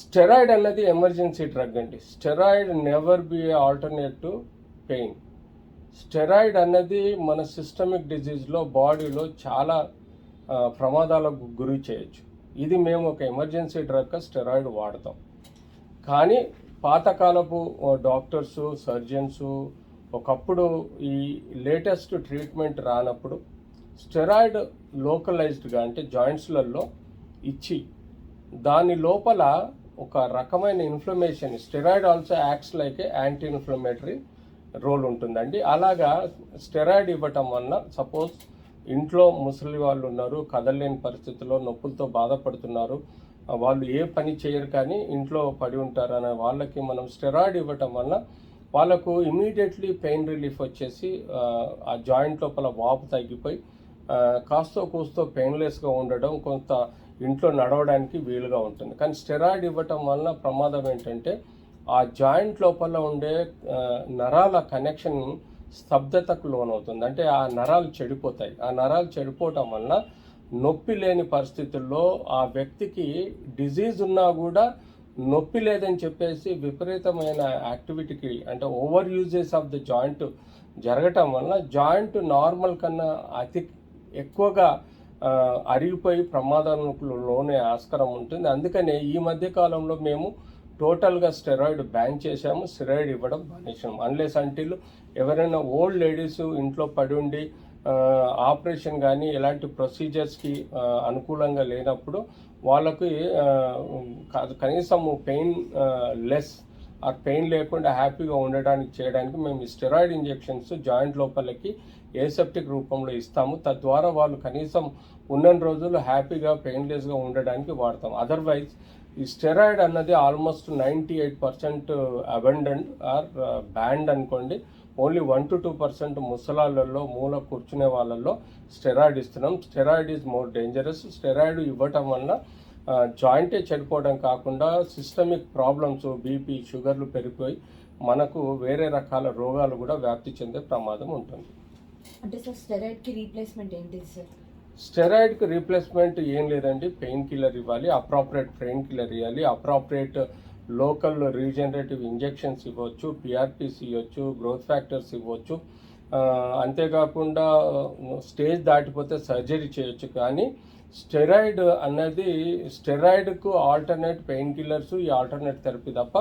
Steroid అన్నది emergency drug అండి. Steroid never be alternate to pain. Steroid అన్నది మన సిస్టమిక్ డిజీజ్లో బాడీలో చాలా ప్రమాదాలకు గురి చేయొచ్చు. ఇది మేము ఒక ఎమర్జెన్సీ డ్రగ్గా స్టెరాయిడ్ వాడతాం. కానీ పాతకాలపు డాక్టర్సు, సర్జన్సు ఒకప్పుడు ఈ లేటెస్ట్ ట్రీట్మెంట్ రానప్పుడు స్టెరాయిడ్ లోకలైజ్డ్గా అంటే జాయింట్స్లలో ఇచ్చి దాని లోపల ఒక రకమైన inflammation, steroid also acts like a anti inflammatory role ఉంటుందండి. అలాగా స్టెరాయిడ్ ఇవ్వటం వలన సపోజ్ ఇంట్లో ముసలి వాళ్ళు ఉన్నారు, కదలలేని పరిస్థితుల్లో నొప్పులతో బాధపడుతున్నారు, వాళ్ళు ఏ పని చేయరు కానీ ఇంట్లో పడి ఉంటారు అనే వాళ్ళకి మనం స్టెరాయిడ్ ఇవ్వటం వలన వాళ్ళకు ఇమీడియట్లీ పెయిన్ రిలీఫ్ వచ్చేసి ఆ జాయింట్ లోపల వాపు తగ్గిపోయి కాస్తో కూస్తో పెయిన్లెస్గా ఉండడం, కొంత ఇంట్లో నడవడానికి వీలుగా ఉంటుంది. కానీ స్టెరాయిడ్ ఇవ్వటం వలన ప్రమాదం ఏంటంటే ఆ జాయింట్ లోపల ఉండే నరాల కనెక్షన్ స్తబ్దతకు లోనవుతుంది. అంటే ఆ నరాలు చెడిపోతాయి. ఆ నరాలు చెడిపోవటం వలన నొప్పి లేని పరిస్థితుల్లో ఆ వ్యక్తికి డిజీజ్ ఉన్నా కూడా నొప్పి లేదని చెప్పేసి విపరీతమైన యాక్టివిటీకి అంటే over uses of the joint జరగటం వలన జాయింట్ నార్మల్ కన్నా అతి ఎక్కువగా అరిగిపోయి ప్రమాదాలకు లోనే ఆస్కారం ఉంటుంది. అందుకనే ఈ మధ్య కాలంలో మేము టోటల్గా స్టెరాయిడ్ బ్యాన్ చేశాము, స్టెరాయిడ్ ఇవ్వడం మానేసాము. అన్లెస్ అంటిల్ ఎవరైనా ఓల్డ్ లేడీస్ ఇంట్లో పడి ఉండి ఆపరేషన్ కానీ ఎలాంటి ప్రొసీజర్స్కి అనుకూలంగా లేనప్పుడు వాళ్ళకి కనీసం పెయిన్ లెస్ ఆ పెయిన్ లేకుండా హ్యాపీగా ఉండడానికి చేయడానికి మేము స్టెరాయిడ్ ఇంజెక్షన్స్ జాయింట్ లోపలికి ఏసెప్టిక్ రూపంలో ఇస్తాము. తద్వారా వాళ్ళు కనీసం ఉన్న రోజులు హ్యాపీగా పెయిన్లెస్గా ఉండడానికి వాడతాం. అదర్వైజ్ ఈ స్టెరాయిడ్ అన్నది ఆల్మోస్ట్ 98% అబండెంట్ ఆర్ బ్యాండ్ అనుకోండి. ఓన్లీ 1 to 2% ముసలాళ్ళల్లో మూల కూర్చునే వాళ్ళల్లో స్టెరాయిడ్ ఇస్తున్నాం. Steroid is more dangerous. Steroid ఇవ్వటం వలన జాయింటే చెడిపోవడం కాకుండా సిస్టమిక్ ప్రాబ్లమ్స్, బీపీ, షుగర్లు పెరిగిపోయి మనకు వేరే రకాల రోగాలు కూడా వ్యాప్తి చెందే ప్రమాదం ఉంటుంది. అంటే సార్ స్టెరాయిడ్కి రీప్లేస్మెంట్ ఏంటి సార్? స్టెరాయిడ్కి రీప్లేస్మెంట్ ఏం లేదండి. పెయిన్ కిల్లర్ ఇవ్వాలి, అప్రాప్రియేట్ పెయిన్ కిల్లర్ ఇవ్వాలి, అప్రాప్రియేట్ లోకల్ రీజనరేటివ్ ఇంజెక్షన్స్ ఇవ్వచ్చు, పిఆర్పిస్ ఇవ్వచ్చు, గ్రోత్ ఫ్యాక్టర్స్ ఇవ్వచ్చు. అంతేకాకుండా స్టేజ్ దాటిపోతే సర్జరీ చేయొచ్చు. కానీ స్టెరాయిడ్ అన్నది స్టెరాయిడ్కు ఆల్టర్నేట్ పెయిన్ కిల్లర్స్, ఈ ఆల్టర్నేట్ థెరపీ తప్ప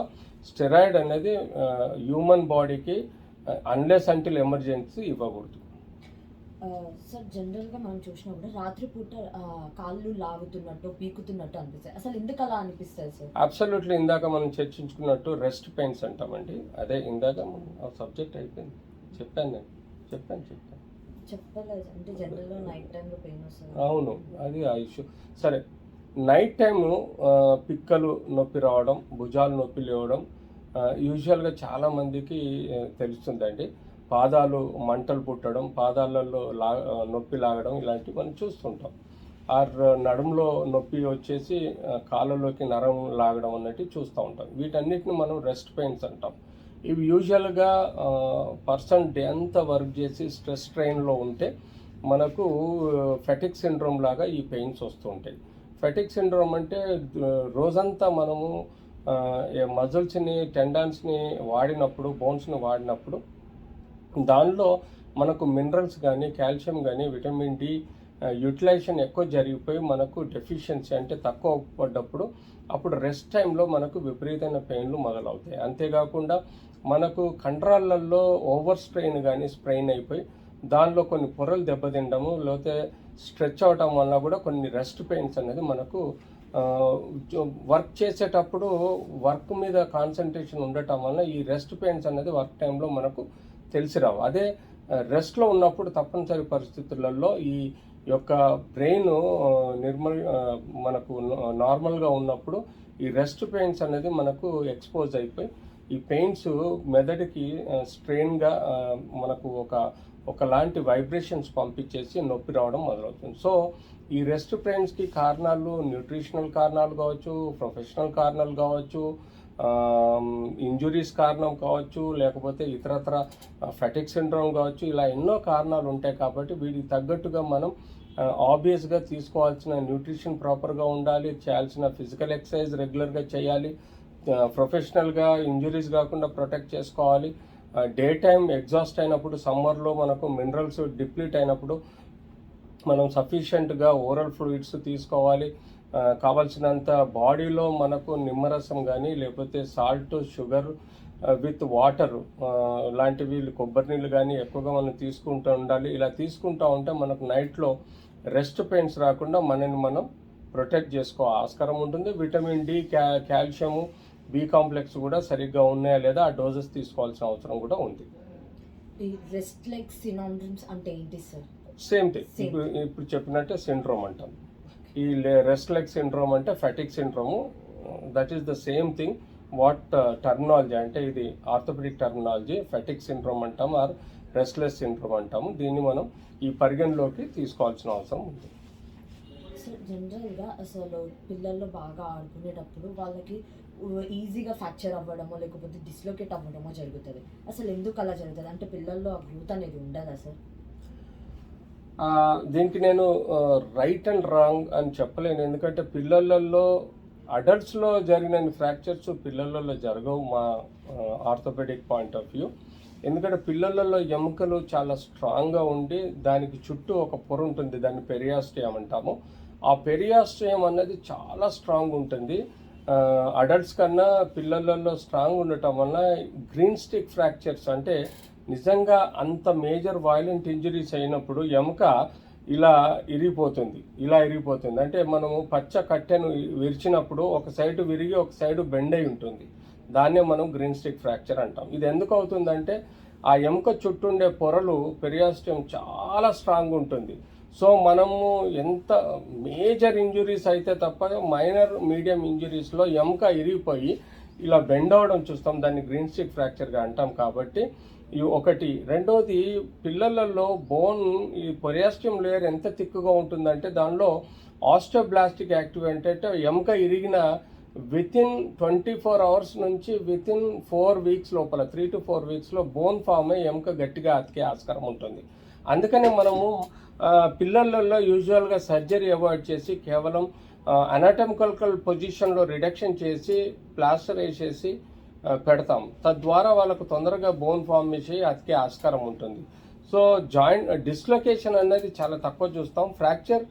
స్టెరాయిడ్ అనేది హ్యూమన్ బాడీకి అన్లెస్ అంటిల్ ఎమర్జెన్సీ ఇవ్వకూడదు. సార్ జనరల్గా మనం చూసినప్పుడు రాత్రిపూట కాళ్ళు లాగుతున్నట్టు పీకుతున్నట్టు అనిపిస్తాయి. అసలు ఎందుకు అలా అనిపిస్తుంది సార్? అబ్సల్యూట్లీ ఇందాక మనం చర్చించుకున్నట్టు రెస్ట్ పెయిన్స్ అంటామండి. అదే ఇందాక ఆ సబ్జెక్ట్ అయిపోయింది. చెప్పాను చెప్పలేదు అంటే జనరల్గా నైట్ టైంలో పెయిన్ వస్తుంది. అవును, అది ఆ ఇష్యూ. సరే, నైట్ టైము పిక్కలు నొప్పి రావడం, భుజాలు నొప్పి లేవడం యూజువల్గా చాలామందికి తెలుస్తుందండి. పాదాలు మంటలు పుట్టడం, పాదాలలో నొప్పి లాగడం ఇలాంటివి మనం చూస్తుంటాం. ఆర్ నడుములో నొప్పి వచ్చేసి కాళ్ళలోకి నరం లాగడం అన్నట్టు చూస్తూ ఉంటాం. వీటన్నిటిని మనం రెస్ట్ పెయిన్స్ అంటాం. ఇవి యూజువల్గా పర్సన్ డే అంతా వర్క్ చేసి స్ట్రెస్ ట్రైన్లో ఉంటే మనకు ఫెటిక్ సిండ్రోమ్ లాగా ఈ పెయిన్స్ వస్తూ ఉంటాయి. ఫెటిక్ సిండ్రోమ్ అంటే రోజంతా మనము మజిల్స్ని, టెండాన్స్ని వాడినప్పుడు, బోన్స్ని వాడినప్పుడు దానిలో మనకు మినరల్స్ కానీ, కాల్షియం కానీ, విటమిన్ డి యూటిలైజేషన్ ఎక్కువ జరిగిపోయి మనకు డెఫిషియన్సీ అంటే తక్కువ పడ్డప్పుడు అప్పుడు రెస్ట్ టైంలో మనకు విపరీతమైన పెయిన్లు మొదలవుతాయి. అంతేకాకుండా మనకు కండరాలలో ఓవర్ స్ట్రెయిన్ కానీ స్ప్రెయిన్ అయిపోయి దానిలో కొన్ని పొరలు దెబ్బతిండము, లేకపోతే స్ట్రెచ్ అవటం వల్ల కూడా కొన్ని రెస్ట్ పెయిన్స్ అనేది మనకు వర్క్ చేసేటప్పుడు వర్క్ మీద కాన్సన్ట్రేషన్ ఉండటం వల్ల ఈ రెస్ట్ పెయిన్స్ అనేది వర్క్ టైంలో మనకు తెలిసి రావు. అదే రెస్ట్లో ఉన్నప్పుడు తప్పనిసరి పరిస్థితులలో ఈ యొక్క బ్రెయిన్ మనకు నార్మల్గా ఉన్నప్పుడు ఈ రెస్ట్ పెయిన్స్ అనేది మనకు ఎక్స్పోజ్ అయిపోయి ఈ పెయిన్స్ మెదడుకి స్ట్రెయిన్గా మనకు ఒకలాంటి వైబ్రేషన్స్ పంపించేసి నొప్పి రావడం మొదలవుతుంది. సో ఈ రెస్ట్ పెయిన్స్కి కారణాలు న్యూట్రిషనల్ కారణాలు కావచ్చు, ప్రొఫెషనల్ కారణాలు కావచ్చు, ఇంజురీస్ కారణం కావచ్చు, లేకపోతే ఇతరత్ర ఫెటిక్ సిండ్రోమ్ కావచ్చు. ఇలా ఎన్నో కారణాలు ఉంటాయి. కాబట్టి వీటికి తగ్గట్టుగా మనం ఆబ్వియస్గా తీసుకోవాల్సిన న్యూట్రిషన్ ప్రాపర్గా ఉండాలి, చేయాల్సిన ఫిజికల్ ఎక్సర్సైజ్ రెగ్యులర్గా చేయాలి, ప్రొఫెషనల్గా ఇంజురీస్ కాకుండా ప్రొటెక్ట్ చేసుకోవాలి. డే టైం ఎగ్జాస్ట్ అయినప్పుడు సమ్మర్లో మనకు మినరల్స్ డిప్లీట్ అయినప్పుడు మనం సఫిషియెంట్గా ఓరల్ ఫ్లూయిడ్స్ తీసుకోవాలి. కావాల్సినంత బాడీలో మనకు నిమ్మరసం కానీ లేకపోతే సాల్ట్, షుగర్ విత్ వాటర్ లాంటివి, కొబ్బరి నీళ్ళు కానీ ఎక్కువగా మనం తీసుకుంటూ ఉండాలి. ఇలా తీసుకుంటూ ఉంటే మనకు నైట్లో రెస్ట్ పెయిన్స్ రాకుండా మనని మనం ప్రొటెక్ట్ చేసుకో ఆస్కారం ఉంటుంది. Vitamin D, calcium, B complex కూడా సరిగ్గా ఉన్నాయా లేదా ఆ డోసెస్ తీసుకోవాల్సిన అవసరం కూడా ఉంది. ఈ రెస్ట్ లైక్ సినానిమ్స్ అంటే ఏంటి సార్? సేమ్ థింగ్, ఇప్పుడు చెప్పినట్టే సిండ్రోమ్ అంటాం. ఈ రెస్ట్ లెగ్ సిండ్రోమ్ అంటే ఫెటిక్ syndrome, that is the same thing. What terminology అంటే ఇది ఆర్థోపెడిక్ టర్మినాలజీ, ఫెటిక్ సిండ్రోమ్ అంటాము ఆర్ రెస్ట్లెస్ సిండ్రోమ్ అంటాము. దీన్ని మనం ఈ పరిగణలోకి తీసుకోవాల్సిన అవసరం ఉంది. సో జనరల్గా అసలు పిల్లల్లో బాగా ఆడుకునేటప్పుడు వాళ్ళకి ఈజీగా ఫ్రాక్చర్ అవ్వడమో లేకపోతే డిస్లొకేట్ అవ్వడమో జరుగుతుంది. అసలు ఎందుకు అలా జరుగుతుంది? అంటే పిల్లల్లో ఆ గ్రోత్ అనేది ఉండదా సార్? దీనికి నేను రైట్ అండ్ రాంగ్ అని చెప్పలేను. ఎందుకంటే పిల్లలలో అడల్ట్స్లో జరిగిన ఫ్రాక్చర్స్ పిల్లలలో జరగవు మా ఆర్థోపెడిక్ పాయింట్ ఆఫ్ వ్యూ. ఎందుకంటే పిల్లలలో ఎముకలు చాలా స్ట్రాంగ్గా ఉండి దానికి చుట్టూ ఒక పొర ఉంటుంది, దాన్ని పెరియాస్టియం అంటాము. ఆ పెరియాస్టియం అన్నది చాలా స్ట్రాంగ్ ఉంటుంది. అడల్ట్స్ కన్నా పిల్లలలో స్ట్రాంగ్ ఉండటం వల్ల గ్రీన్ స్టిక్ ఫ్రాక్చర్స్ అంటే నిజంగా అంత మేజర్ వైలెంట్ ఇంజరీస్ అయినప్పుడు ఎముక ఇలా ఇరిగిపోతుంది. అంటే మనము పచ్చ కట్టెను విరిచినప్పుడు ఒక సైడు విరిగి ఒక సైడు బెండ్ అయి ఉంటుంది. దాన్నే మనం గ్రీన్ స్టిక్ ఫ్రాక్చర్ అంటాం. ఇది ఎందుకు అవుతుందంటే ఆ ఎముక చుట్టూ ఉండే పొరలు పెరియాస్టియం చాలా స్ట్రాంగ్ ఉంటుంది. సో మనము ఎంత మేజర్ ఇంజురీస్ అయితే తప్ప మైనర్ మీడియం ఇంజురీస్లో ఎముక ఇరిగిపోయి ఇలా బెండ్ అవ్వడం చూస్తాం. దాన్ని గ్రీన్ స్టిక్ ఫ్రాక్చర్గా అంటాం. కాబట్టి ఇవి ఒకటి. రెండోది, పిల్లలలో బోన్ ఈ పెరియాస్టియం లేయర్ ఎంత థిక్గా ఉంటుందంటే దానిలో ఆస్టియోబ్లాస్టిక్ యాక్టివ్ అంటే ఎముక ఇరిగిన వితిన్ 24 hours నుంచి వితిన్ 4 weeks లోపల 3 to 4 weeksలో బోన్ ఫామ్ అయ్యి ఎముక గట్టిగా అతికే ఆస్కారం ఉంటుంది. అందుకని మనము పిల్లలలో యూజువల్గా సర్జరీ అవాయిడ్ చేసి కేవలం అనాటమికల్ పొజిషన్లో రిడక్షన్ చేసి ప్లాస్టర్ వేసేసి పెడతాం. తద్వారా వాళ్ళకు తొందరగా బోన్ ఫార్మేషన్ అతికే ఆస్కారం ఉంటుంది. సో జాయింట్ డిస్లొకేషన్ అనేది చాలా తక్కువ చూస్తాం. ఫ్రాక్చర్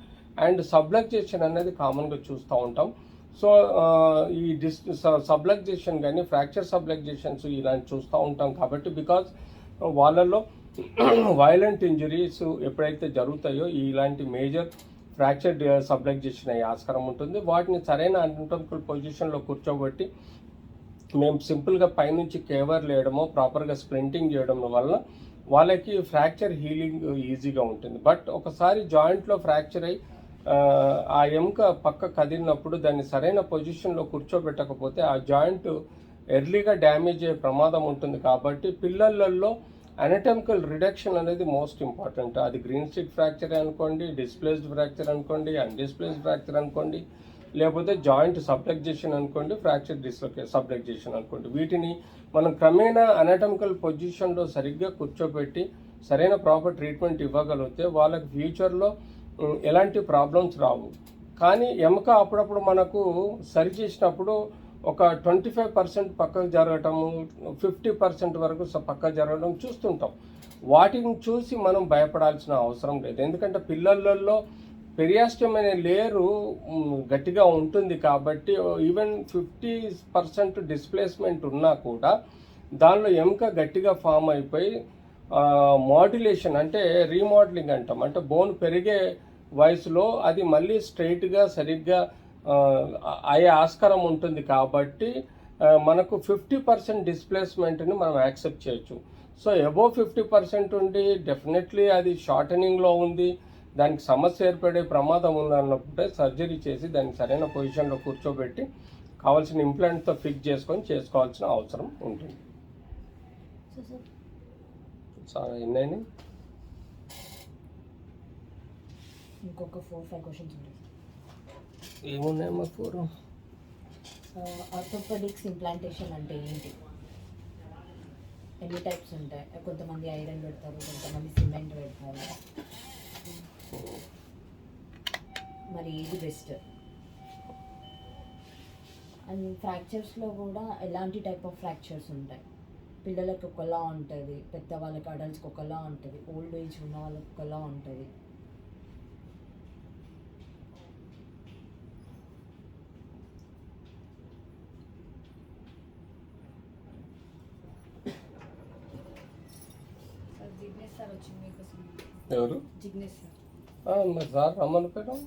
అండ్ సబ్లక్జేషన్ అనేది కామన్గా చూస్తూ ఉంటాం. సో ఈ సబ్లక్జేషన్ కానీ ఫ్రాక్చర్ సబ్లక్జేషన్స్ ఇలాంటి చూస్తూ ఉంటాం. కాబట్టి బికాజ్ వాళ్ళలో వైలెంట్ ఇంజరీస్ ఎప్పుడైతే జరుగుతాయో ఇలాంటి మేజర్ ఫ్రాక్చర్ సబ్లక్జేషన్ అయ్యే ఆస్కారం ఉంటుంది. వాటిని సరైన అనాటమికల్ పొజిషన్లో కూర్చోబెట్టి మేము సింపుల్గా పైనుంచి కేవర్ లేయడమో ప్రాపర్గా స్ప్లింటింగ్ చేయడం వల్ల వాళ్ళకి ఫ్రాక్చర్ హీలింగ్ ఈజీగా ఉంటుంది. బట్ ఒకసారి జాయింట్లో ఫ్రాక్చర్ అయ్యి ఆ ఎముక పక్క కదిలినప్పుడు దాన్ని సరైన పొజిషన్లో కూర్చోబెట్టకపోతే ఆ జాయింట్ ఎర్లీగా డ్యామేజ్ అయ్యే ప్రమాదం ఉంటుంది. కాబట్టి పిల్లలలో అనటమికల్ రిడక్షన్ అనేది మోస్ట్ ఇంపార్టెంట్. అది గ్రీన్ స్టిక్ ఫ్రాక్చర్ అనుకోండి, డిస్ప్లేస్డ్ ఫ్రాక్చర్ అనుకోండి, అన్డిస్ప్లేస్డ్ ఫ్రాక్చర్ అనుకోండి, లేకపోతే జాయింట్ సబ్లక్జేషన్ అనుకోండి, ఫ్రాక్చర్ సబ్లక్జేషన్ అనుకోండి. వీటిని మనం క్రమేణా అనటమికల్ పొజిషన్లో సరిగ్గా కూర్చోబెట్టి సరైన ప్రాపర్ ట్రీట్మెంట్ ఇవ్వగలిగితే వాళ్ళకి ఫ్యూచర్లో ఎలాంటి ప్రాబ్లమ్స్ రావు. కానీ ఎముక అప్పుడప్పుడు మనకు సరి చేసినప్పుడు ఒక 25% పక్కకు జరగటము, 50% వరకు పక్కకు జరగడం చూస్తుంటాం. వాటిని చూసి మనం భయపడాల్సిన అవసరం లేదు. ఎందుకంటే పిల్లలలో పెరియాస్టియం అనే లేయరు గట్టిగా ఉంటుంది. కాబట్టి ఈవెన్ 50% డిస్ప్లేస్మెంట్ ఉన్నా కూడా దానిలో ఎముక గట్టిగా ఫామ్ అయిపోయి మాడ్యులేషన్ అంటే రీమోడలింగ్ అంటాం. అంటే బోన్ పెరిగే వయసులో అది మళ్ళీ స్ట్రైట్గా సరిగ్గా అయ్యే ఆస్కారం ఉంటుంది. కాబట్టి మనకు 50% డిస్ప్లేస్మెంట్ని మనం యాక్సెప్ట్ చేయొచ్చు. సో అబోవ్ 50% ఉండి డెఫినెట్లీ అది షార్టనింగ్లో ఉంది, దానికి సమస్య ఏర్పడే ప్రమాదం ఉందన్నప్పుడే సర్జరీ చేసి దాన్ని సరైన పొజిషన్లో కూర్చోబెట్టి కావాల్సిన ఇంప్లాంట్తో ఫిక్స్ చేసుకోవాల్సిన అవసరం ఉంటుంది. సార్ ఎన్నైనా ఇంకొక 4-5 క్వశ్చన్స్ ఉంటాయి. ఏమున్నాయమ్మా 4? ఆర్థోపెడిక్స్ ఇంప్లాంటేషన్ అంటే ఏంటి? ఎన్ని టైప్స్ ఉంటాయి? కొంతమంది ఐరన్ పెడతారు, కొంతమంది సిమెంట్ పెడతారు. మరి ఏది బెస్ట్? అండ్ ఫ్రాక్చర్స్లో కూడా ఎలాంటి టైప్ ఆఫ్ ఫ్రాక్చర్స్ ఉంటాయి? పిల్లలకు ఒకలా ఉంటుంది, పెద్దవాళ్ళకి అడల్ట్స్కి ఒకలా ఉంటుంది, ఓల్డ్ ఏజ్ ఉన్న వాళ్ళకి ఒకలా ఉంటుంది. సార్ జిగ్నేష్ సార్ వచ్చింది మీకోసం. ఎవరు? జిగ్నేష్ సార్ మరి సార్ రమ్మని పోయినాం.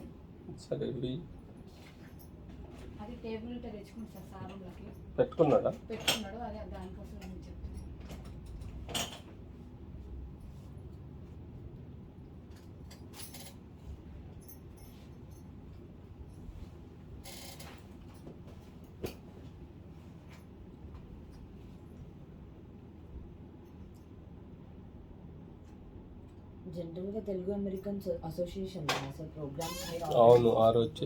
సరే అది టేబుల్ ఉంటే తెచ్చుకుంది సార్ సార్ రూమ్లోకి పెట్టుకున్నాడా? పెట్టుకున్నాడు. అదే దానికోసం నేను చెప్తాను. జనరల్గా తెలుగు అమెరికన్స్ అసోసియేషన్ అసలు ప్రోగ్రామ్స్ అవును, ఆ రోజు